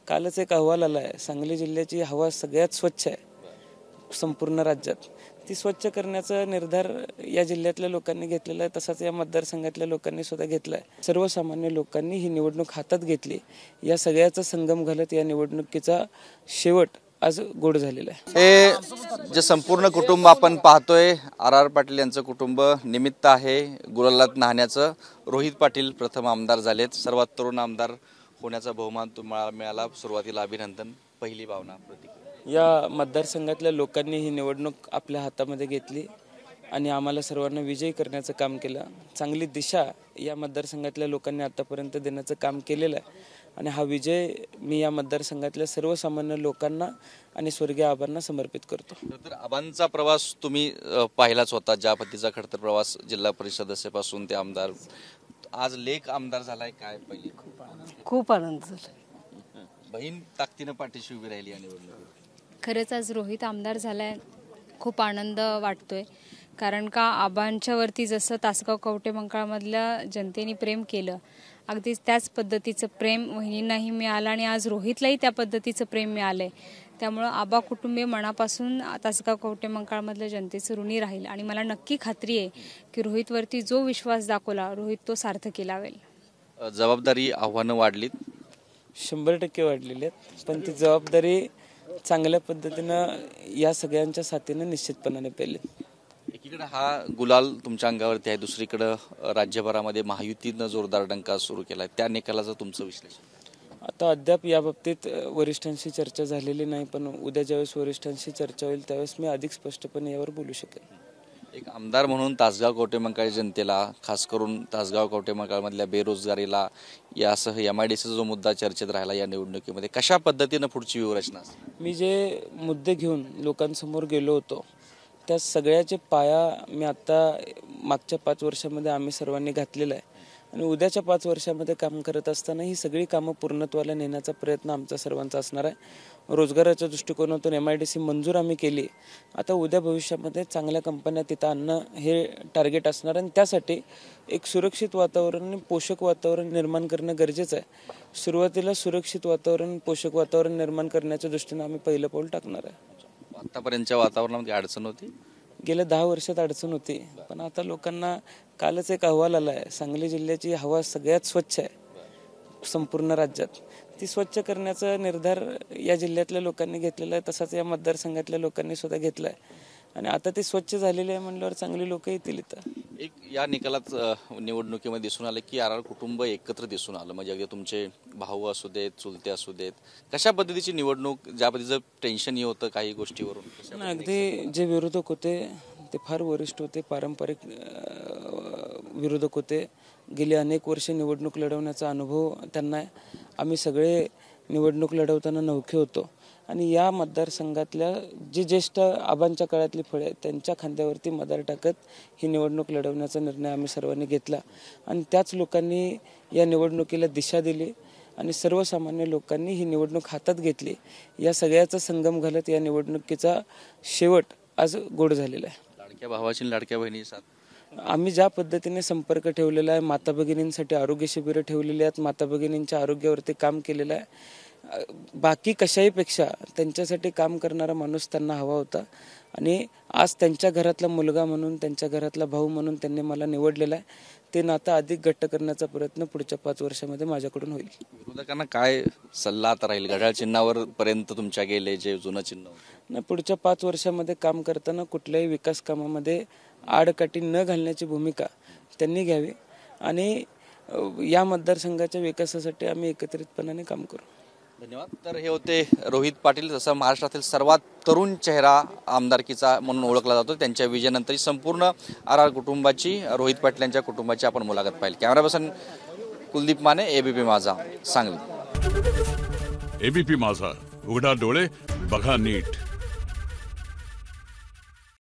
कालच एक अहवाल आला आहे, सांगली जिल्ह्याची हवा सगळ्यात स्वच्छ आहे संपूर्ण राज्यात. ती स्वच्छ करण्याचा निर्धार या जिल्ह्यातल्या लोकांनी घेतलेला आहे, तसाच या मतदारसंघातल्या लोकांनी सुद्धा घेतला आहे. सर्वसामान्य लोकांनी ही निवडणूक हातात घेतली. या सगळ्याचा संगम घालत या निवडणुकीचा शेवट आज गोड झालेला आहे. हे जे संपूर्ण कुटुंब आपण पाहतोय, आर पाटील यांचं कुटुंब निमित्त आहे गुलालात न्हाण्याचं. रोहित पाटील प्रथम आमदार झालेत, सर्वात तरुण आमदार होण्याचा बहुमान तुम्हाला मिळाला. सुरुवातीला अभिनंदन. पहिली भावना, प्रतिक्रिया? या मतदारसंघातल्या लोकांनी ही निवडणूक आपल्या हातामध्ये घेतली आणि आम्हाला सर्वांना विजयी करण्याचं काम केलं. चांगली दिशा या मतदारसंघातल्या लोकांनी आतापर्यंत देण्याचं काम केलेलं आहे आणि हा विजय मी या मतदारसंघातल्या सर्वसामान्य लोकांना आणि स्वर्गीय आबांना समर्पित करतो. तर आबांचा प्रवास तुम्ही पाहिलाच होता, ज्या पद्धतीचा खडतर प्रवास जिल्हा परिषद सदस्यापासून ते आमदार, आज लेख आमदार झालाय. काय पहिली खूप आनंद झाला. बहीण ताकदीनं पाठीशी उभी राहिली या निवडणुकीत. खरंच आज रोहित आमदार झालाय, खूप आनंद वाटतोय. कारण का आबांच्यावरती जसं तासगाव कवठेमंकाळमधल्या जनतेने प्रेम केलं, अगदी त्याच पद्धतीचं प्रेम वहिनींनाही मिळालं आणि आज रोहितलाही त्या पद्धतीचं प्रेम मिळालंय. त्यामुळं आबा कुटुंबीय मनापासून तासगाव कवठेमंकाळमधल्या जनतेचं ऋणी राहील आणि मला नक्की खात्री आहे की रोहितवरती जो विश्वास दाखवला रोहित तो सार्थकी लावेल. जबाबदारी, आव्हानं वाढलीत? 100% वाढलेली आहेत, पण ती जबाबदारी चांगल्या पद्धतीनं या सगळ्यांच्या साथीनं निश्चितपणाने पेलेल. एकीकडे हा गुलाल तुमच्या अंगावरती आहे, दुसरीकडं राज्यभरामध्ये महायुतीनं जोरदार डंका सुरू केला. त्या निकालाचं तुमचं विश्लेषण? आता अद्याप याबाबतीत वरिष्ठांशी चर्चा झालेली नाही, पण उद्या ज्यावेळेस वरिष्ठांशी चर्चा होईल त्यावेळेस मी अधिक स्पष्टपणे यावर बोलू शकेन. एक आमदार म्हणून तासगाव कवठेमंकाळ जनतेला, खास करून तासगाव कवठेमंकाळमधल्या बेरोजगारीला, यासह MIDCचा जो मुद्दा चर्चेत राहिला या निवडणुकीमध्ये, कशा पद्धतीनं पुढची व्यूहरचना? मी जे मुद्दे घेऊन लोकांसमोर गेलो होतो त्या सगळ्याचे पाया मी आता मागच्या 5 वर्षामध्ये आम्ही सर्वांनी घातलेला आहे आणि उद्याच्या 5 वर्षामध्ये काम करत असताना ही सगळी कामं पूर्णत्वाला नेण्याचा प्रयत्न आमचा सर्वांचा असणार आहे. रोजगाराच्या दृष्टिकोनातून MIDC मंजूर आम्ही केली. आता उद्या भविष्यामध्ये चांगल्या कंपन्या तिथं आणणं हे टार्गेट असणार आणि त्यासाठी एक सुरक्षित वातावरण आणि पोषक वातावरण निर्माण करणं गरजेचं आहे. सुरुवातीला सुरक्षित वातावरण, पोषक वातावरण निर्माण करण्याच्या दृष्टीनं आम्ही पहिलं पाऊल टाकणार आहे. आतापर्यंतच्या वातावरणामध्ये अडचण होती? गेल्या 10 वर्षात अडचण होती, पण आता लोकांना कालच एक अहवाल आला आहे, सांगली जिल्ह्याची हवा सगळ्यात स्वच्छ आहे संपूर्ण राज्यात. ती स्वच्छ करण्याचा निर्धार या जिल्ह्यातल्या लोकांनी घेतलेला आहे, तसाच या मतदारसंघातल्या लोकांनी सुद्धा घेतला आहे आणि आता ती स्वच्छ झालेली आहे म्हणल्यावर चांगली लोक येतील इथं. एक या निकालात निवडणुकीमध्ये दिसून आलं की आर कुटुंब एकत्र दिसून आलं, म्हणजे अगदी तुमचे भाऊ असू देत, चुलते असू देत. कशा पद्धतीची निवडणूक, ज्या पद्धतीचं टेन्शन होतं काही गोष्टीवरून? अगदी जे विरोधक होते ते फार वरिष्ठ होते, पारंपरिक विरोधक होते. गेली अनेक वर्षे निवडणूक लढवण्याचा अनुभव त्यांना आहे. आम्ही सगळे निवडणूक लढवताना नवखे होतो आणि या मतदारसंघातल्या जे ज्येष्ठ आबांच्या काळातली फळे आहेत त्यांच्या खांद्यावरती मदार टाकत ही निवडणूक लढवण्याचा निर्णय आम्ही सर्वांनी घेतला आणि त्याच लोकांनी या निवडणुकीला दिशा दिली आणि सर्वसामान्य लोकांनी ही निवडणूक हातात घेतली. या सगळ्याचा संगम घालत या निवडणुकीचा शेवट आज गोड झालेला आहे. लाडक्या भावाची, लाडक्या बहिणी साथ आम्ही ज्या पद्धतीने संपर्क ठेवलेला आहे, माता भगिनींसाठी आरोग्य शिबिरं ठेवलेली आहेत, माता भगिनींच्या आरोग्यावरती काम केलेलं आहे. बाकी कशाहीपेक्षा त्यांच्यासाठी काम करणारा माणूस त्यांना हवा होता आणि आज त्यांच्या घरातला मुलगा म्हणून, त्यांच्या घरातला भाऊ म्हणून त्यांनी मला निवडलेला आहे. ते नातं अधिक घट्ट करण्याचा प्रयत्न पुढच्या 5 वर्षामध्ये माझ्याकडून होईल. विरोधकांना काय सल्ला आता राहील? घड्याळ चिन्हावर पर्यंत तुमच्या गेले जे जुनं चिन्ह नाही, पुढच्या 5 वर्षामध्ये काम करताना कुठल्याही विकास कामामध्ये आडकाठी न घालण्याची भूमिका त्यांनी घ्यावी आणि या मतदारसंघाच्या विकासासाठी आम्ही एकत्रितपणाने काम करू. धन्यवाद. तर हे होते रोहित पाटील, जसं महाराष्ट्रातील सर्वात तरुण चेहरा आमदारकीचा म्हणून ओळखला जातो. त्यांच्या विजयानंतर संपूर्ण आर कुटुंबाची, रोहित पाटील यांच्या कुटुंबाची आपण मुलाखत पाहिली. Camera person Kuldeep Mane, ABP माझा, सांगली. ABP माझा, उघडा डोळे बघा नीट.